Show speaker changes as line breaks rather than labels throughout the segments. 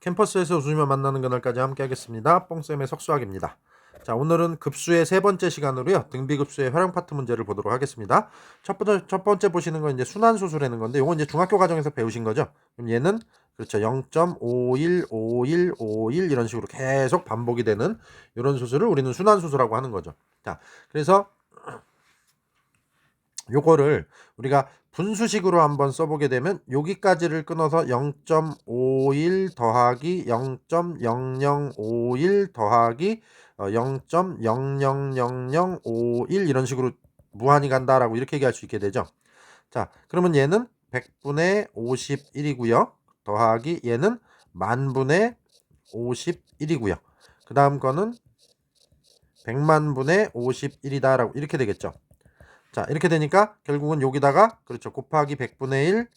캠퍼스에서 웃으며 만나는 그날까지 함께 하겠습니다. 뽕쌤의 석수학입니다. 자, 오늘은 급수의 세 번째 시간으로요. 등비급수의 활용 파트 문제를 보도록 하겠습니다. 첫 번째 보시는 건 이제 순환소수라는 건데, 요건 이제 중학교 과정에서 배우신 거죠. 그럼 얘는 그렇죠. 0.51, 51, 51 이런 식으로 계속 반복이 되는 이런 수수를 우리는 순환소수라고 하는 거죠. 자, 그래서 요거를 우리가 분수식으로 한번 써보게 되면 여기까지를 끊어서 0.51 더하기 0.0051 더하기 0.000051 이런 식으로 무한히 간다라고 이렇게 얘기할 수 있게 되죠. 자, 그러면 얘는 100분의 51이고요. 더하기 얘는 만분의 51이고요. 그 다음 거는 100만분의 51이다 라고 이렇게 되겠죠. 자, 이렇게 되니까 결국은 여기다가 그렇죠. 곱하기 100분의 1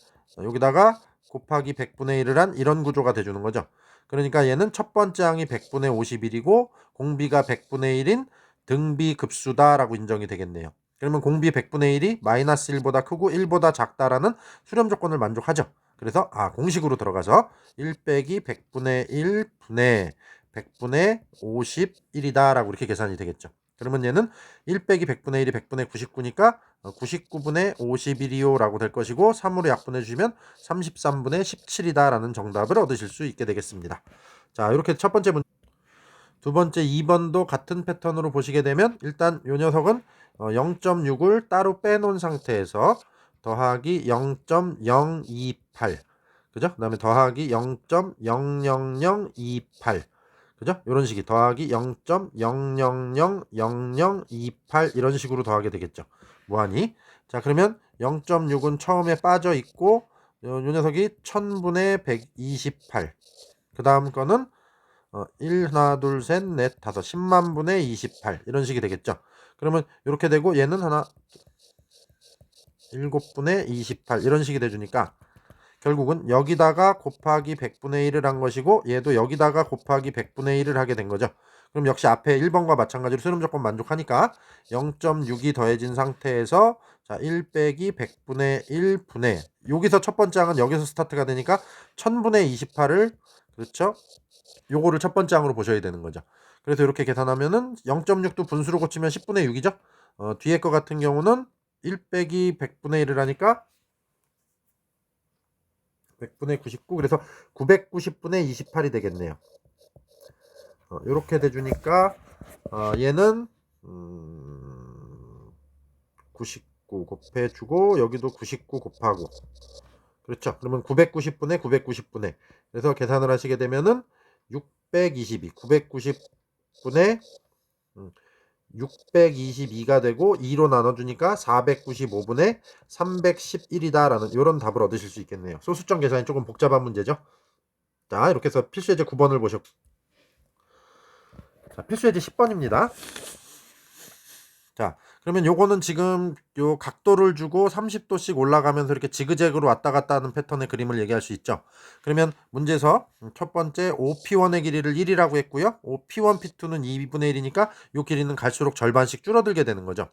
여기다가 곱하기 100분의 1을 한 이런 구조가 돼주는 거죠. 그러니까 얘는 첫 번째 항이 100분의 51이고 공비가 100분의 1인 등비급수다라고 인정이 되겠네요. 그러면 공비 100분의 1이 마이너스 1보다 크고 1보다 작다라는 수렴 조건을 만족하죠. 그래서 공식으로 들어가서 1 빼기 100분의 1 분의 100분의 51이다 라고 이렇게 계산이 되겠죠. 그러면 얘는 1 빼기 100분의 1이 100분의 99니까 99분의 51이요 라고 될 것이고 3으로 약분해 주시면 33분의 17이다 라는 정답을 얻으실 수 있게 되겠습니다. 자, 이렇게 첫 번째 문제. 두 번째 2번도 같은 패턴으로 보시게 되면 일단 이 녀석은 0.6을 따로 빼놓은 상태에서 더하기 0.028 그죠? 그 다음에 더하기 0.00028 그죠? 이런 식이 더하기 0.0000028 이런 식으로 더하게 되겠죠. 무한히. 자, 그러면 0.6은 처음에 빠져 있고 요 녀석이 1000분의 128. 그 다음 거는 1 하나 둘 셋 넷 다섯 10만분의 28 이런 식이 되겠죠. 그러면 이렇게 되고 얘는 하나 7분의 28 이런 식이 돼 주니까 결국은 여기다가 곱하기 100분의 1을 한 것이고 얘도 여기다가 곱하기 100분의 1을 하게 된 거죠. 그럼 역시 앞에 1번과 마찬가지로 수렴 조건 만족하니까 0.6이 더해진 상태에서 자, 1 빼기 100분의 1 분의 여기서 첫 번째 항은 여기서 스타트가 되니까 1000분의 28을 그렇죠? 요거를 첫 번째 항으로 보셔야 되는 거죠. 그래서 이렇게 계산하면은 0.6도 분수로 고치면 10분의 6이죠. 뒤에 거 같은 경우는 1 빼기 100분의 1을 하니까 100분의 99 그래서 990분의 28이 되겠네요. 이렇게 돼주니까 얘는 99 곱해주고 여기도 99 곱하고 그렇죠. 그러면 990분의 990분의 그래서 계산을 하시게 되면은 622 990분의 622가 되고 2로 나눠주니까 495분의 311이다 라는 이런 답을 얻으실 수 있겠네요. 소수점 계산이 조금 복잡한 문제죠. 자, 이렇게 해서 필수예제 9번을 보셨고 자, 필수예제 10번입니다. 자, 그러면 요거는 지금 요 각도를 주고 30도씩 올라가면서 이렇게 지그재그로 왔다 갔다 하는 패턴의 그림을 얘기할 수 있죠. 그러면 문제에서 첫 번째 OP1의 길이를 1이라고 했고요. OP1, P2는 2분의 1이니까 요 길이는 갈수록 절반씩 줄어들게 되는 거죠.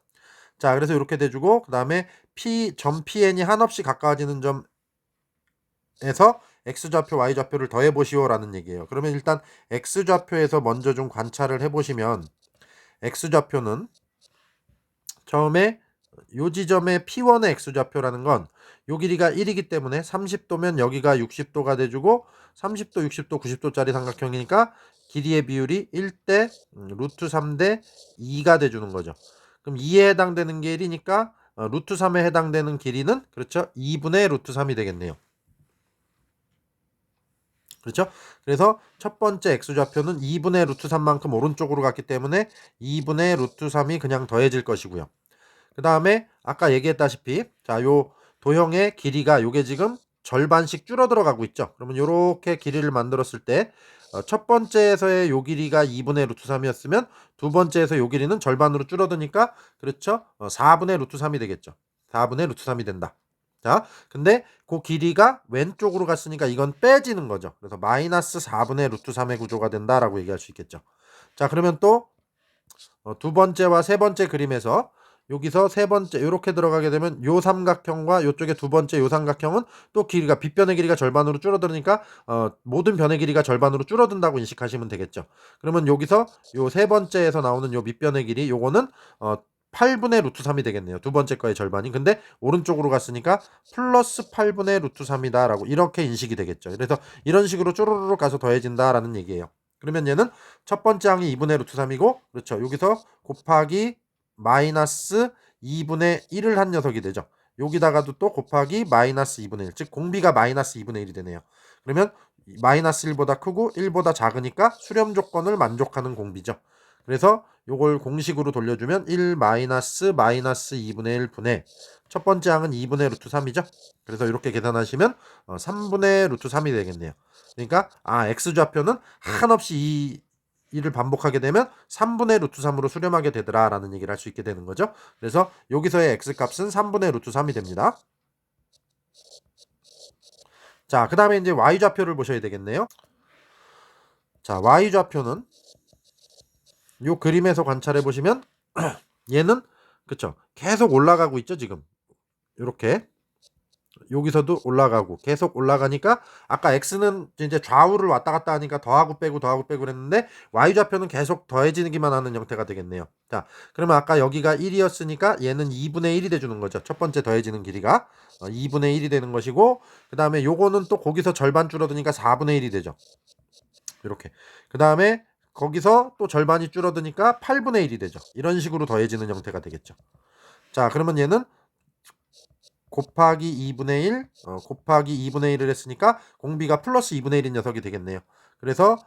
자, 그래서 이렇게 돼주고 그 다음에 점 Pn이 한없이 가까워지는 점에서 X좌표, Y좌표를 더해보시오 라는 얘기예요. 그러면 일단 X좌표에서 먼저 좀 관찰을 해보시면 X좌표는 처음에 요 지점의 P1의 X좌표라는 건 요 길이가 1이기 때문에 30도면 여기가 60도가 돼주고 30도, 60도, 90도짜리 삼각형이니까 길이의 비율이 1대 루트 3대 2가 돼주는 거죠. 그럼 2에 해당되는 게 1이니까 루트 3에 해당되는 길이는 그렇죠 2분의 루트 3이 되겠네요. 그렇죠? 그래서 첫 번째 X좌표는 2분의 루트 3만큼 오른쪽으로 갔기 때문에 2분의 루트 3이 그냥 더해질 것이고요. 그 다음에 아까 얘기했다시피 자, 요 도형의 길이가 요게 지금 절반씩 줄어들어 가고 있죠. 그러면 요렇게 길이를 만들었을 때 첫 번째에서의 요 길이가 2분의 루트 3이었으면 두 번째에서 요 길이는 절반으로 줄어드니까 그렇죠. 4분의 루트 3이 되겠죠. 4분의 루트 3이 된다. 자, 근데 그 길이가 왼쪽으로 갔으니까 이건 빼지는 거죠. 그래서 마이너스 4분의 루트 3의 구조가 된다라고 얘기할 수 있겠죠. 자, 그러면 또 두 번째와 세 번째 그림에서 여기서 세 번째 요렇게 들어가게 되면 요 삼각형과 요쪽에 두 번째 요 삼각형은 또 길이가 빗변의 길이가 절반으로 줄어드니까 모든 변의 길이가 절반으로 줄어든다고 인식하시면 되겠죠. 그러면 여기서 요 세 번째에서 나오는 요 밑변의 길이 요거는 8분의 루트 3이 되겠네요. 두 번째 거의 절반이. 근데 오른쪽으로 갔으니까 플러스 8분의 루트 3이다 라고 이렇게 인식이 되겠죠. 그래서 이런 식으로 쪼르르 가서 더해진다라는 얘기예요. 그러면 얘는 첫 번째 항이 2분의 루트 3이고 그렇죠. 여기서 곱하기 마이너스 2분의 1을 한 녀석이 되죠. 여기다가도 또 곱하기 마이너스 2분의 1. 즉 공비가 마이너스 2분의 1이 되네요. 그러면 마이너스 1보다 크고 1보다 작으니까 수렴 조건을 만족하는 공비죠. 그래서 요걸 공식으로 돌려주면 1 마이너스 2분의 1 분의 첫 번째 항은 2분의 루트 3이죠. 그래서 이렇게 계산하시면 3분의 루트 3이 되겠네요. 그러니까 x좌표는 한없이 이를 반복하게 되면 3분의 루트 3으로 수렴하게 되더라 라는 얘기를 할 수 있게 되는 거죠. 그래서 여기서의 x값은 3분의 루트 3이 됩니다. 자, 그 다음에 이제 y좌표를 보셔야 되겠네요. 자, y좌표는 요 그림에서 관찰해 보시면 얘는 그쵸 계속 올라가고 있죠 지금 이렇게 여기서도 올라가고 계속 올라가니까 아까 x는 이제 좌우를 왔다 갔다 하니까 더하고 빼고 그랬는데 y좌표는 계속 더해지기만 하는 형태가 되겠네요. 자, 그러면 아까 여기가 1이었으니까 얘는 2분의 1이 돼주는 거죠. 첫 번째 더해지는 길이가 2분의 1이 되는 것이고 그 다음에 요거는 또 거기서 절반 줄어드니까 4분의 1이 되죠. 이렇게 그 다음에 거기서 또 절반이 줄어드니까 8분의 1이 되죠. 이런 식으로 더해지는 형태가 되겠죠. 자, 그러면 얘는 곱하기 2분의 1 곱하기 2분의 1을 했으니까 공비가 플러스 2분의 1인 녀석이 되겠네요. 그래서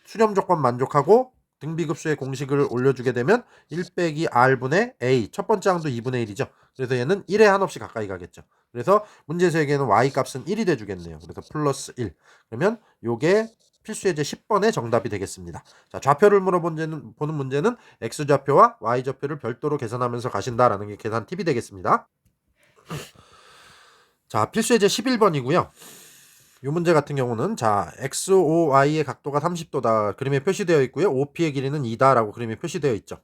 수렴 조건 만족하고 등비급수의 공식을 올려주게 되면 1 빼기 r분의 a 첫 번째 항도 2분의 1이죠. 그래서 얘는 1에 한없이 가까이 가겠죠. 그래서 문제에서 얘기하는 y값은 1이 돼주겠네요. 그래서 플러스 1 그러면 요게 필수예제 10번의 정답이 되겠습니다. 자, 좌표를 보는 문제는 x좌표와 y좌표를 별도로 계산하면서 가신다라는 게 계산 팁이 되겠습니다. 자, 필수예제 11번이고요. 이 문제 같은 경우는 자, XOY의 각도가 30도다. 그림에 표시되어 있고요. OP의 길이는 2다라고 그림에 표시되어 있죠.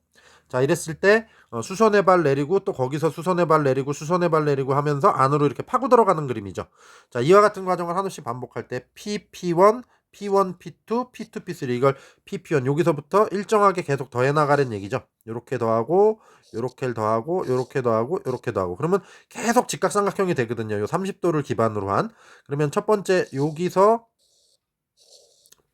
자, 이랬을 때 수선의 발 내리고 또 거기서 수선의 발 내리고 수선의 발 내리고 하면서 안으로 이렇게 파고 들어가는 그림이죠. 자, 이와 같은 과정을 하나씩 반복할 때 PP1, P1, P2, P2, P3 이걸 PP1 여기서부터 일정하게 계속 더해 나가는 얘기죠. 요렇게 더하고 요렇게 더하고 요렇게 더하고 요렇게 더하고 그러면 계속 직각삼각형이 되거든요. 요 30도를 기반으로 한. 그러면 첫 번째 여기서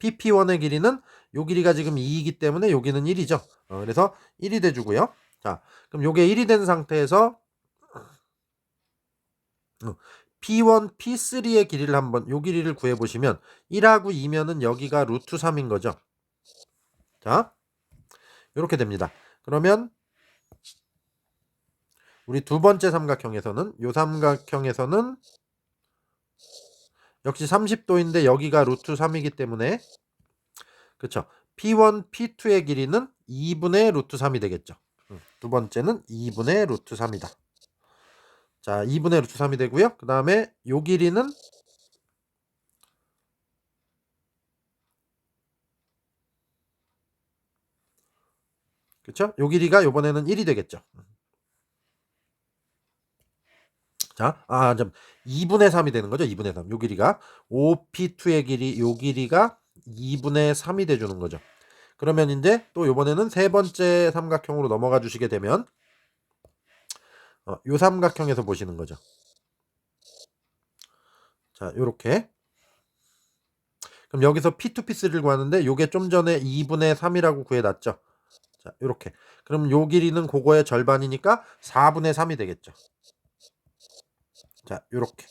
PP1의 길이는 요 길이가 지금 2이기 때문에 여기는 1이죠. 그래서 1이 돼주고요. 자, 그럼 요게 1이 된 상태에서 P1, P3의 길이를 한번 요 길이를 구해보시면 1하고 2면은 여기가 루트 3인 거죠. 자, 이렇게 됩니다. 그러면 우리 두 번째 삼각형에서는 요 삼각형에서는 역시 30도인데 여기가 루트 3이기 때문에 그쵸 P1, P2의 길이는 2분의 루트 3이 되겠죠. 두 번째는 2분의 루트 3이다. 자, 2분의 루트 3이 되고요. 그 다음에 요 길이는 그쵸? 요 길이가 요번에는 1이 되겠죠. 자, 2분의 3이 되는 거죠. 2분의 3. 요 길이가 5P2의 길이 요 길이가 2분의 3이 돼 주는 거죠. 그러면 이제 또 요번에는 세 번째 삼각형으로 넘어가 주시게 되면 요 삼각형에서 보시는 거죠. 자, 요렇게. 그럼 여기서 P2, P3를 구하는데 요게 좀 전에 2분의 3이라고 구해놨죠. 자, 요렇게. 그럼 요 길이는 그거의 절반이니까 4분의 3이 되겠죠. 자, 요렇게.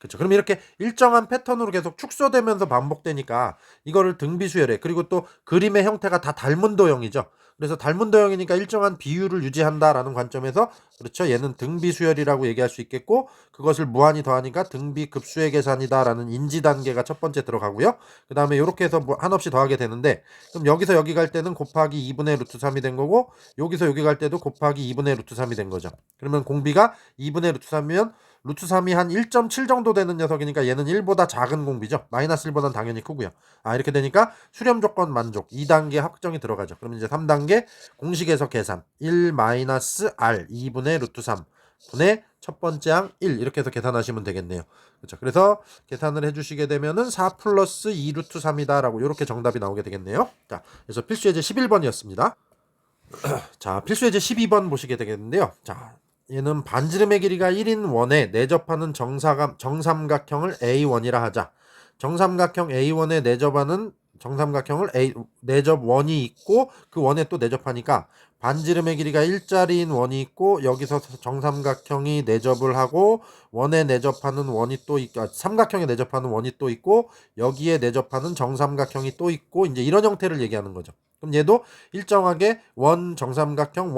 그렇죠. 그럼 이렇게 일정한 패턴으로 계속 축소되면서 반복되니까 이거를 등비수열해. 그리고 또 그림의 형태가 다 닮은 도형이죠. 그래서 닮은 도형이니까 일정한 비율을 유지한다라는 관점에서 그렇죠. 얘는 등비수열이라고 얘기할 수 있겠고 그것을 무한히 더하니까 등비급수의 계산이다라는 인지 단계가 첫 번째 들어가고요. 그 다음에 이렇게 해서 뭐 한없이 더하게 되는데 그럼 여기서 여기 갈 때는 곱하기 2분의 루트 3이 된 거고 여기서 여기 갈 때도 곱하기 2분의 루트 3이 된 거죠. 그러면 공비가 2분의 루트 3이면 루트 3이 한 1.7 정도 되는 녀석이니까 얘는 1보다 작은 공비죠. 마이너스 1보다는 당연히 크고요. 이렇게 되니까 수렴 조건 만족 2단계 확정이 들어가죠. 그럼 이제 3단계 공식에서 계산 1 마이너스 r 2분의 루트 3 분의 첫 번째 항 1 이렇게 해서 계산하시면 되겠네요. 그렇죠. 그래서 계산을 해주시게 되면은 4 플러스 2 루트 3이다 라고 이렇게 정답이 나오게 되겠네요. 자, 그래서 필수예제 11번이었습니다. 자, 필수예제 12번 보시게 되겠는데요. 자, 얘는 반지름의 길이가 1인 원에 내접하는 정삼각형을 A1이라 하자. 정삼각형 A1에 내접하는 정삼각형을 내접 원이 있고 그 원에 또 내접하니까 반지름의 길이가 1짜리인 원이 있고 여기서 정삼각형이 내접을 하고 원에 내접하는 원이 또 있고 삼각형에 내접하는 원이 또 있고 여기에 내접하는 정삼각형이 또 있고 이제 이런 형태를 얘기하는 거죠. 그럼 얘도 일정하게 원 정삼각형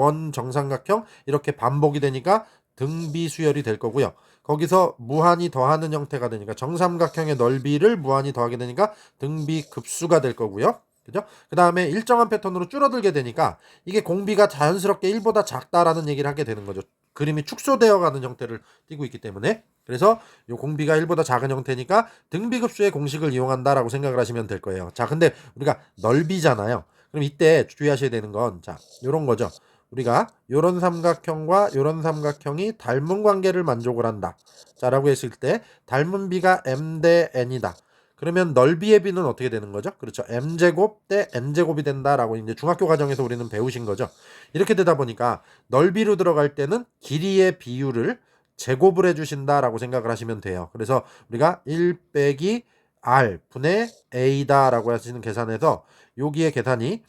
이렇게 반복이 되니까 등비 수열이 될 거고요. 거기서 무한히 더하는 형태가 되니까 정삼각형의 넓이를 무한히 더하게 되니까 등비 급수가 될 거고요. 그죠? 그 다음에 일정한 패턴으로 줄어들게 되니까 이게 공비가 자연스럽게 1보다 작다라는 얘기를 하게 되는 거죠. 그림이 축소되어 가는 형태를 띠고 있기 때문에. 그래서 요 공비가 1보다 작은 형태니까 등비급수의 공식을 이용한다라고 생각을 하시면 될 거예요. 자, 근데 우리가 넓이잖아요. 그럼 이때 주의하셔야 되는 건 자, 요런 거죠. 우리가 요런 삼각형과 요런 삼각형이 닮은 관계를 만족을 한다. 자라고 했을 때 닮은 비가 m 대 n이다. 그러면 넓이의 비는 어떻게 되는 거죠? 그렇죠. m제곱 대 n제곱이 된다라고 이제 중학교 과정에서 우리는 배우신 거죠. 이렇게 되다 보니까 넓이로 들어갈 때는 길이의 비율을 제곱을 해주신다라고 생각을 하시면 돼요. 그래서 우리가 1 빼기 r 분의 a다라고 하시는 계산에서 여기에 계산이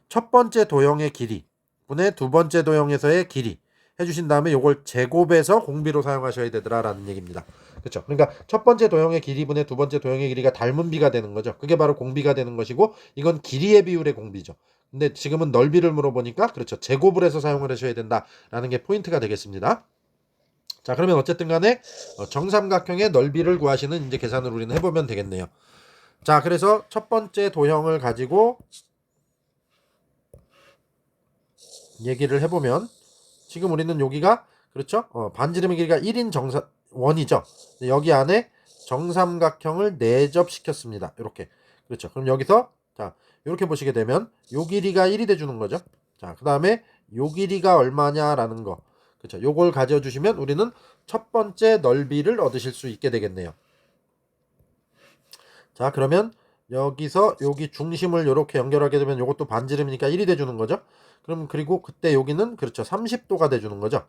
첫 번째 도형의 길이 분의 두 번째 도형에서의 길이 해주신 다음에 요걸 제곱해서 공비로 사용하셔야 되더라라는 얘기입니다. 그렇죠. 그러니까 첫 번째 도형의 길이분의 두 번째 도형의 길이가 닮은 비가 되는 거죠. 그게 바로 공비가 되는 것이고 이건 길이의 비율의 공비죠. 근데 지금은 넓이를 물어보니까 그렇죠. 제곱을 해서 사용을 하셔야 된다라는 게 포인트가 되겠습니다. 자, 그러면 어쨌든 간에 정삼각형의 넓이를 구하시는 이제 계산을 우리는 해보면 되겠네요. 자, 그래서 첫 번째 도형을 가지고 얘기를 해보면 지금 우리는 여기가 그렇죠? 반지름의 길이가 1인 원이죠. 여기 안에 정삼각형을 내접시켰습니다. 이렇게. 그렇죠. 그럼 여기서 자, 이렇게 보시게 되면 요 길이가 1이 돼 주는 거죠. 자, 그다음에 요 길이가 얼마냐라는 거. 그렇죠. 요걸 가져 주시면 우리는 첫 번째 넓이를 얻으실 수 있게 되겠네요. 자, 그러면 여기서 여기 중심을 이렇게 연결하게 되면 요것도 반지름이니까 1이 돼 주는 거죠. 그럼 그리고 그때 여기는 그렇죠. 30도가 돼 주는 거죠.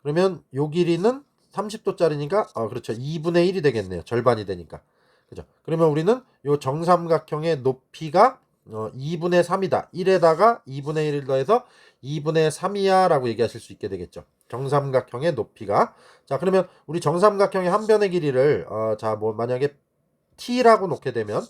그러면 요 길이는 30도짜리니까 그렇죠. 2분의 1이 되겠네요. 절반이 되니까. 그죠? 그러면 우리는 요 정삼각형의 높이가 2분의 3이다. 1에다가 2분의 1을 더해서 2분의 3이야 라고 얘기하실 수 있게 되겠죠. 정삼각형의 높이가. 자, 그러면 우리 정삼각형의 한 변의 길이를 자, 뭐 만약에 t라고 놓게 되면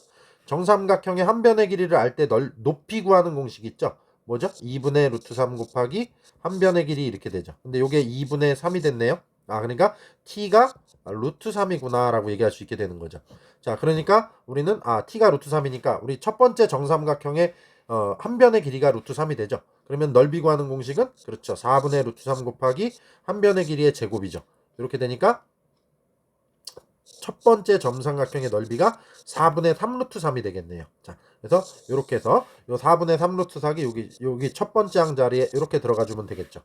정삼각형의 한 변의 길이를 알 때 높이 구하는 공식 있죠? 뭐죠? 2분의 루트 3 곱하기 한 변의 길이 이렇게 되죠. 근데 이게 2분의 3이 됐네요. 그러니까 t가 루트 3이구나 라고 얘기할 수 있게 되는 거죠. 자, 그러니까 우리는 t가 루트 3이니까 우리 첫 번째 정삼각형의 한 변의 길이가 루트 3이 되죠. 그러면 넓이 구하는 공식은 그렇죠. 4분의 루트 3 곱하기 한 변의 길이의 제곱이죠. 이렇게 되니까 첫 번째 정삼각형의 넓이가 4분의 3 루트 3이 되겠네요. 자, 그래서 이렇게 해서 요 4분의 3 루트 3이 여기 첫 번째 항 자리에 이렇게 들어가 주면 되겠죠.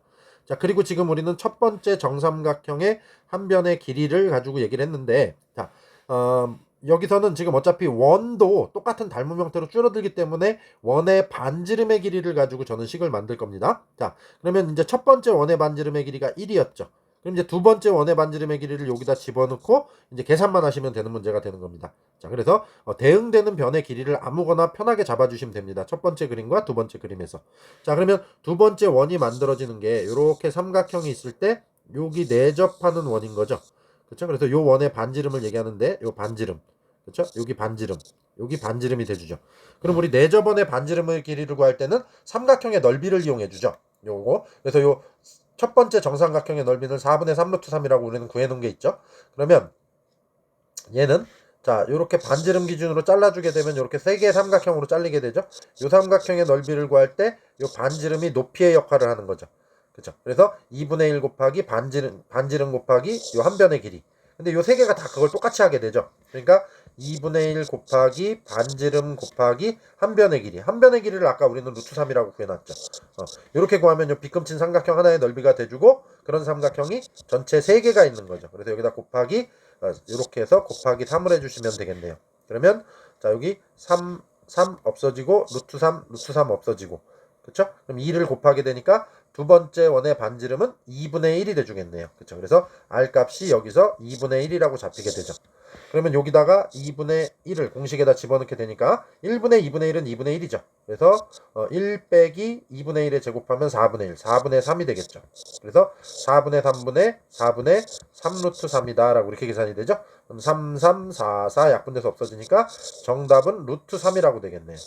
자, 그리고 지금 우리는 첫 번째 정삼각형의 한 변의 길이를 가지고 얘기를 했는데 자, 여기서는 지금 어차피 원도 똑같은 닮은 형태로 줄어들기 때문에 원의 반지름의 길이를 가지고 저는 식을 만들 겁니다. 자, 그러면 이제 첫 번째 원의 반지름의 길이가 1이었죠. 그럼 이제 두 번째 원의 반지름의 길이를 여기다 집어넣고 이제 계산만 하시면 되는 문제가 되는 겁니다. 자, 그래서 대응되는 변의 길이를 아무거나 편하게 잡아주시면 됩니다. 첫 번째 그림과 두 번째 그림에서. 자, 그러면 두 번째 원이 만들어지는 게 이렇게 삼각형이 있을 때 여기 내접하는 원인 거죠. 그렇죠? 그래서 요 원의 반지름을 얘기하는데 요 반지름. 그렇죠? 여기 반지름. 여기 반지름이 돼주죠. 그럼 우리 내접원의 반지름의 길이를 구할 때는 삼각형의 넓이를 이용해 주죠. 요거. 그래서 요 첫 번째 정삼각형의 넓이는 4분의 3 루트 3이라고 우리는 구해놓은 게 있죠. 그러면 얘는 자, 요렇게 반지름 기준으로 잘라주게 되면 요렇게 세 개의 삼각형으로 잘리게 되죠. 요 삼각형의 넓이를 구할 때 요 반지름이 높이의 역할을 하는 거죠. 그쵸? 그래서 2분의 1 곱하기 반지름 곱하기 요 한 변의 길이. 근데 요 세 개가 다 그걸 똑같이 하게 되죠. 그러니까 2분의 1 곱하기 반지름 곱하기 한 변의 길이. 한 변의 길이를 아까 우리는 루트 3이라고 구해놨죠. 이렇게 구하면 요 비금친 삼각형 하나의 넓이가 돼주고 그런 삼각형이 전체 3개가 있는 거죠. 그래서 여기다 곱하기 이렇게 해서 곱하기 3을 해주시면 되겠네요. 그러면 자 여기 3 없어지고 루트 3 없어지고 그쵸? 그럼 2를 곱하게 되니까 두 번째 원의 반지름은 2분의 1이 돼주겠네요. 그쵸? 그래서 R 값이 여기서 2분의 1이라고 잡히게 되죠. 그러면 여기다가 2분의 1을 공식에다 집어넣게 되니까 1분의 2분의 1은 2분의 1이죠. 그래서 1 빼기 2분의 1에 제곱하면 4분의 1, 4분의 3이 되겠죠. 그래서 4분의 3분의 4분의 3 루트 3이다 라고 이렇게 계산이 되죠. 그럼 3, 3, 4, 4 약분돼서 없어지니까 정답은 루트 3이라고 되겠네요.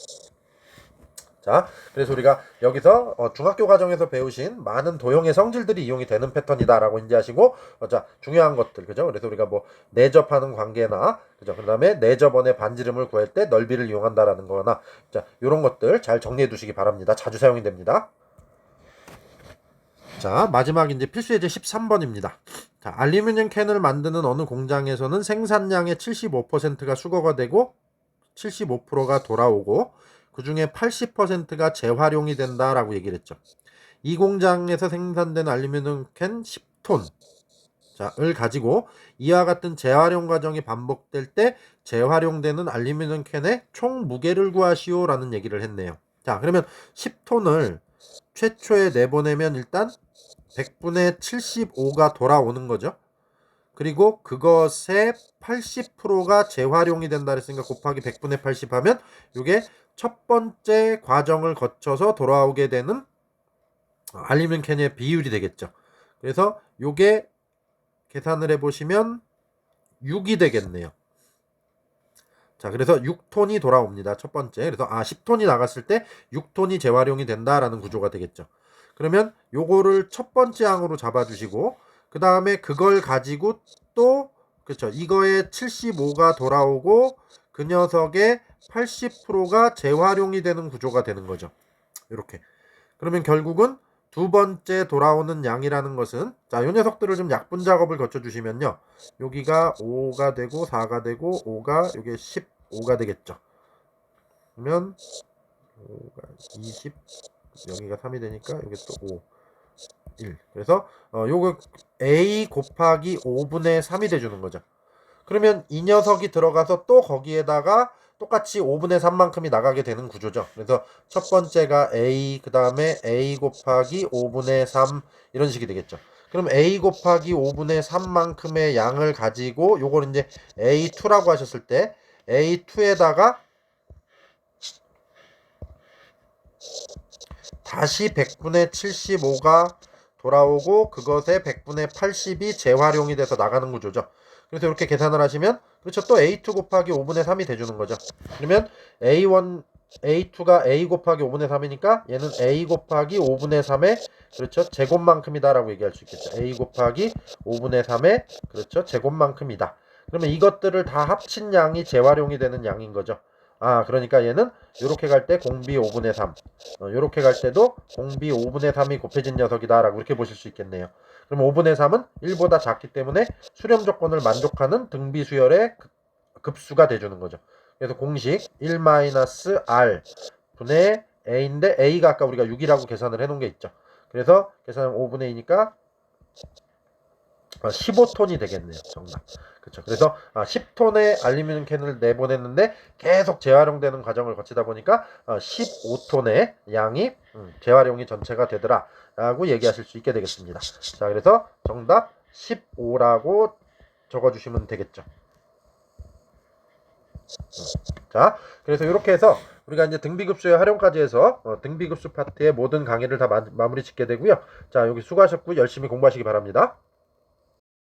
자, 그래서 우리가 여기서 중학교 과정에서 배우신 많은 도형의 성질들이 이용이 되는 패턴이다라고 인지하시고, 자, 중요한 것들, 그죠? 그래서 우리가 뭐 내접하는 관계나, 그죠? 그 다음에 내접원의 반지름을 구할 때 넓이를 이용한다라는 거나, 자, 요런 것들 잘 정리해 두시기 바랍니다. 자주 사용이 됩니다. 자, 마지막 이제 필수 예제 13번입니다. 자, 알루미늄 캔을 만드는 어느 공장에서는 생산량의 75%가 수거가 되고 75%가 돌아오고 그 중에 80%가 재활용이 된다라고 얘기를 했죠. 이 공장에서 생산된 알루미늄 캔 10톤 을 가지고 이와 같은 재활용 과정이 반복될 때 재활용되는 알루미늄 캔의 총 무게를 구하시오라는 얘기를 했네요. 자, 그러면 10톤을 최초에 내보내면 일단 100분의 75가 돌아오는 거죠. 그리고 그것의 80%가 재활용이 된다 그랬으니까 곱하기 100분의 80 하면 이게 첫 번째 과정을 거쳐서 돌아오게 되는 알루미늄 캔의 비율이 되겠죠. 그래서 요게 계산을 해보시면 6이 되겠네요. 자, 그래서 6톤이 돌아옵니다. 첫 번째. 그래서 10톤이 나갔을 때 6톤이 재활용이 된다라는 구조가 되겠죠. 그러면 요거를 첫 번째 항으로 잡아주시고 그 다음에 그걸 가지고 또 그렇죠. 이거에 75가 돌아오고 그 녀석의 80%가 재활용이 되는 구조가 되는 거죠. 이렇게. 그러면 결국은 두 번째 돌아오는 양이라는 것은 자, 요 녀석들을 좀 약분 작업을 거쳐 주시면요. 여기가 5가 되고 4가 되고 5가 요게 15가 되겠죠. 그러면 5가 20 여기가 3이 되니까 여기 또 5 1. 그래서 요거 A 곱하기 5분의 3이 돼주는 거죠. 그러면 이 녀석이 들어가서 또 거기에다가 똑같이 5분의 3만큼이 나가게 되는 구조죠. 그래서 첫 번째가 A, 그 다음에 A 곱하기 5분의 3 이런 식이 되겠죠. 그럼 A 곱하기 5분의 3만큼의 양을 가지고 요걸 이제 A2라고 하셨을 때 A2에다가 다시 100분의 75가 돌아오고 그것의 100분의 80이 재활용이 돼서 나가는 구조죠. 그래서 이렇게 계산을 하시면 그렇죠. 또 A2 곱하기 5분의 3이 돼주는 거죠. 그러면 A2가 A 곱하기 5분의 3이니까 얘는 A 곱하기 5분의 3의 그렇죠. 제곱만큼이다라고 얘기할 수 있겠죠. A 곱하기 5분의 3의 그렇죠. 제곱만큼이다. 그러면 이것들을 다 합친 양이 재활용이 되는 양인 거죠. 그러니까 얘는 요렇게 갈 때 공비 5분의 3 요렇게 갈 때도 공비 5분의 3이 곱해진 녀석이다 라고 이렇게 보실 수 있겠네요. 그럼 5분의 3은 1보다 작기 때문에 수렴 조건을 만족하는 등비 수열의 급수가 돼주는 거죠. 그래서 공식 1-R 분의 A인데 A가 아까 우리가 6이라고 계산을 해놓은 게 있죠. 그래서 계산하면 5분의 2니까 15톤이 되겠네요. 정답. 그렇죠. 그래서 10톤의 알루미늄 캔을 내보냈는데 계속 재활용되는 과정을 거치다 보니까 15톤의 양이 재활용이 전체가 되더라 라고 얘기하실 수 있게 되겠습니다. 자, 그래서 정답 15라고 적어주시면 되겠죠. 자, 그래서 이렇게 해서 우리가 이제 등비급수의 활용까지 해서 등비급수 파트의 모든 강의를 다 마무리 짓게 되고요. 자, 여기 수고하셨고 열심히 공부하시기 바랍니다.